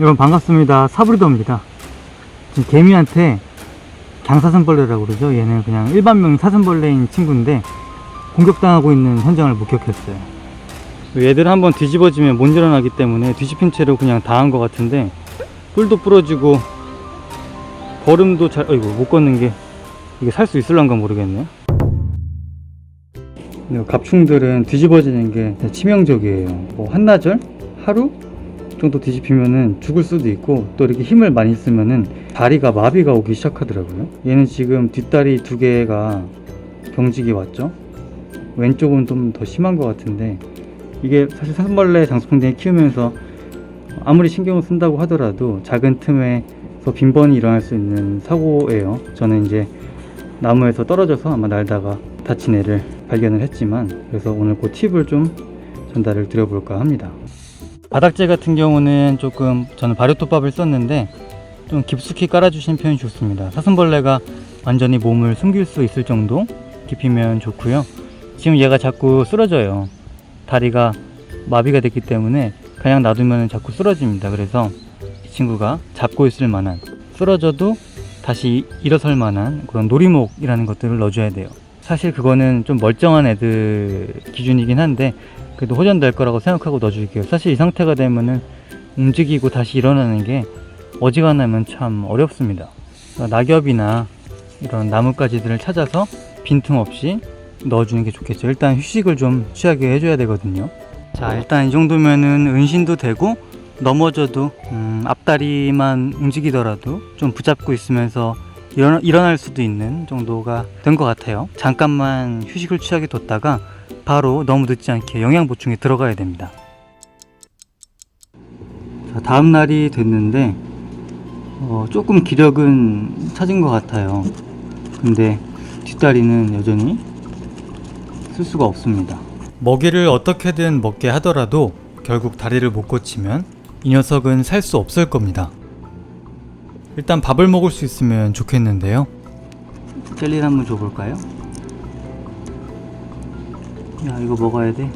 여러분 반갑습니다. 사부리더입니다. 지금 개미한테 강사슴벌레라고 그러죠. 얘는 그냥 일반명 사슴벌레인 친구인데 공격당하고 있는 현장을 목격했어요. 얘들 한번 뒤집어지면 못 일어나기 때문에 뒤집힌 채로 그냥 당한 것 같은데, 뿔도 부러지고 걸음도 잘 못 걷는 게 이게 살 수 있을란가 모르겠네. 갑충들은 뒤집어지는 게 치명적이에요. 뭐 한나절? 하루 정도 뒤집히면은 죽을 수도 있고, 또 이렇게 힘을 많이 쓰면은 다리가 마비가 오기 시작하더라고요. 얘는 지금 뒷다리 2개가 경직이 왔죠. 왼쪽은 좀 더 심한 것 같은데, 이게 사실 사슴벌레 장수풍뎅이 키우면서 아무리 신경을 쓴다고 하더라도 작은 틈에서 빈번히 일어날 수 있는 사고예요. 저는 이제 나무에서 떨어져서 아마 날다가 다친 애를 발견을 했지만, 그래서 오늘 그 팁을 좀 전달을 드려볼까 합니다. 바닥재 같은 경우는 조금 저는 발효톱밥을 썼는데 좀 깊숙이 깔아주시는 편이 좋습니다. 사슴벌레가 완전히 몸을 숨길 수 있을 정도 깊이면 좋고요. 지금 얘가 자꾸 쓰러져요. 다리가 마비가 됐기 때문에 그냥 놔두면 자꾸 쓰러집니다. 그래서 이 친구가 잡고 있을 만한, 쓰러져도 다시 일어설 만한 그런 놀이목이라는 것들을 넣어줘야 돼요. 사실 그거는 좀 멀쩡한 애들 기준이긴 한데 그래도 호전될 거라고 생각하고 넣어줄게요. 사실 이 상태가 되면은 움직이고 다시 일어나는 게 어지간하면 참 어렵습니다. 그러니까 낙엽이나 이런 나뭇가지들을 찾아서 빈틈없이 넣어주는 게 좋겠죠. 일단 휴식을 좀 취하게 해줘야 되거든요. 자, 일단 이 정도면은 은신도 되고, 넘어져도 앞다리만 움직이더라도 좀 붙잡고 있으면서 일어날 수도 있는 정도가 된 것 같아요. 잠깐만 휴식을 취하게 뒀다가 바로 너무 늦지 않게 영양 보충에 들어가야 됩니다. 자, 다음 날이 됐는데 조금 기력은 찾은 것 같아요. 근데 뒷다리는 여전히 쓸 수가 없습니다. 먹이를 어떻게든 먹게 하더라도 결국 다리를 못 고치면 이 녀석은 살 수 없을 겁니다. 일단 밥을 먹을 수 있으면 좋겠는데요. 젤리를 한번 줘볼까요? 야, 이거 먹어야 돼.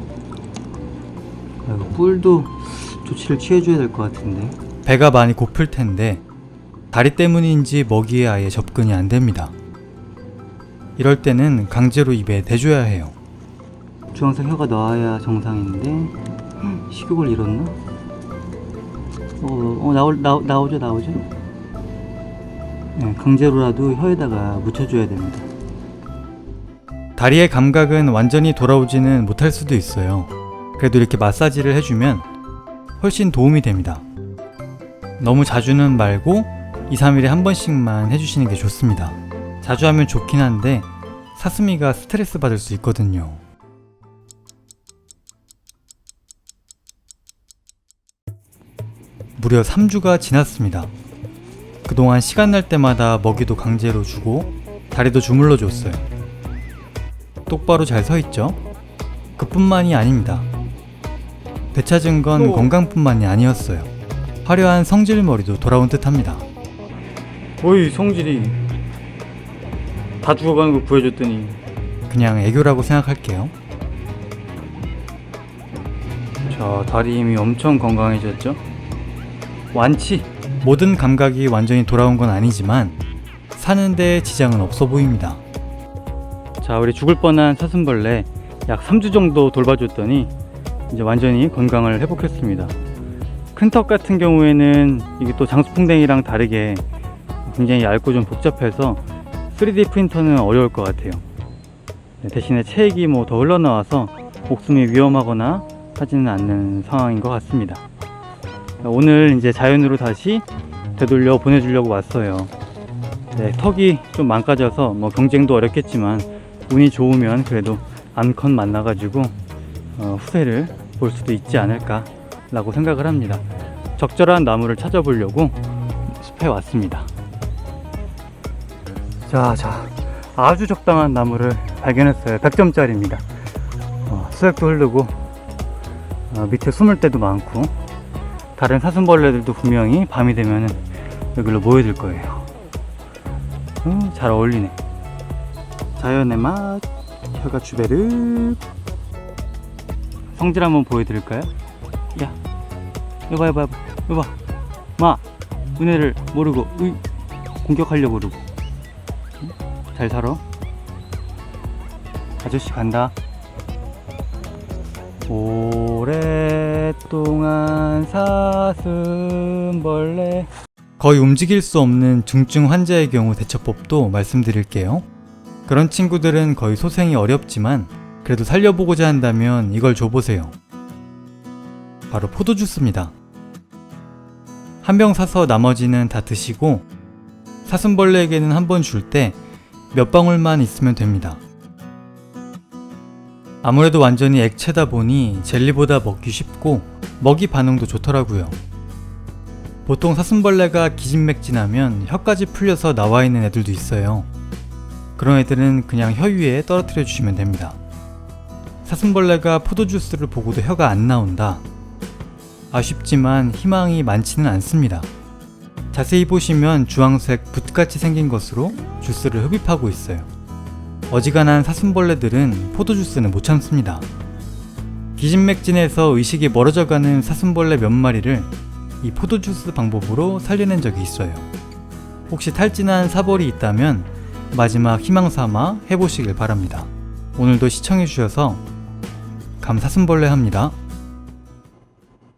이거 뿔도 조치를 취해줘야 될 것 같은데. 배가 많이 고플 텐데 다리 때문인지 먹이에 아예 접근이 안 됩니다. 이럴 때는 강제로 입에 대줘야 해요. 주황색 혀가 나와야 정상인데 식욕을 잃었나? 나오죠. 네, 강제로라도 혀에다가 묻혀줘야 됩니다. 다리의 감각은 완전히 돌아오지는 못할 수도 있어요. 그래도 이렇게 마사지를 해주면 훨씬 도움이 됩니다. 너무 자주는 말고 2-3일에 한 번씩만 해주시는 게 좋습니다. 자주 하면 좋긴 한데 사슴이가 스트레스 받을 수 있거든요. 무려 3주가 지났습니다. 그동안 시간 날 때마다 먹이도 강제로 주고 다리도 주물러 줬어요. 똑바로 잘 서 있죠? 그뿐만이 아닙니다. 되찾은 건 건강뿐만이 아니었어요. 화려한 성질머리도 돌아온 듯합니다. 어이, 성질이 다 죽어가는 거 구해줬더니 그냥 애교라고 생각할게요. 자, 다리 힘이 엄청 건강해졌죠? 완치! 모든 감각이 완전히 돌아온 건 아니지만 사는데 지장은 없어 보입니다. 자, 우리 죽을 뻔한 사슴벌레 약 3주 정도 돌봐줬더니 이제 완전히 건강을 회복했습니다. 큰 턱 같은 경우에는 이게 또 장수풍뎅이랑 다르게 굉장히 얇고 좀 복잡해서 3D 프린터는 어려울 것 같아요. 대신에 체액이 더 흘러나와서 목숨이 위험하거나 하지는 않는 상황인 것 같습니다. 오늘 이제 자연으로 다시 되돌려 보내주려고 왔어요. 네, 턱이 좀 망가져서 경쟁도 어렵겠지만 운이 좋으면 그래도 암컷 만나가지고 후회를 볼 수도 있지 않을까 라고 생각을 합니다. 적절한 나무를 찾아보려고 숲에 왔습니다. 자, 아주 적당한 나무를 발견했어요. 100점짜리입니다. 수액도 흐르고 밑에 숨을 때도 많고, 다른 사슴벌레들도 분명히 밤이 되면은 여기로 모여들 거예요. 잘 어울리네. 자연의 맛, 혀가 주베르. 성질 한번 보여드릴까요? 야, 이거 봐. 마! 은혜를 모르고 공격하려고 그러고. 잘 살아. 아저씨 간다. 오랫동안 사슴벌레. 거의 움직일 수 없는 중증 환자의 경우 대처법도 말씀드릴게요. 그런 친구들은 거의 소생이 어렵지만 그래도 살려보고자 한다면 이걸 줘보세요. 바로 포도주스입니다. 한 병 사서 나머지는 다 드시고 사슴벌레에게는 한 번 줄 때 몇 방울만 있으면 됩니다. 아무래도 완전히 액체다 보니 젤리보다 먹기 쉽고 먹이 반응도 좋더라고요. 보통 사슴벌레가 기진맥진하면 혀까지 풀려서 나와 있는 애들도 있어요. 그런 애들은 그냥 혀 위에 떨어뜨려 주시면 됩니다. 사슴벌레가 포도주스를 보고도 혀가 안 나온다. 아쉽지만 희망이 많지는 않습니다. 자세히 보시면 주황색 붓같이 생긴 것으로 주스를 흡입하고 있어요. 어지간한 사슴벌레들은 포도주스는 못 참습니다. 기진맥진해서 의식이 멀어져가는 사슴벌레 몇 마리를 이 포도주스 방법으로 살려낸 적이 있어요. 혹시 탈진한 사벌이 있다면 마지막 희망삼아 해보시길 바랍니다. 오늘도 시청해주셔서 감사슴벌레 합니다.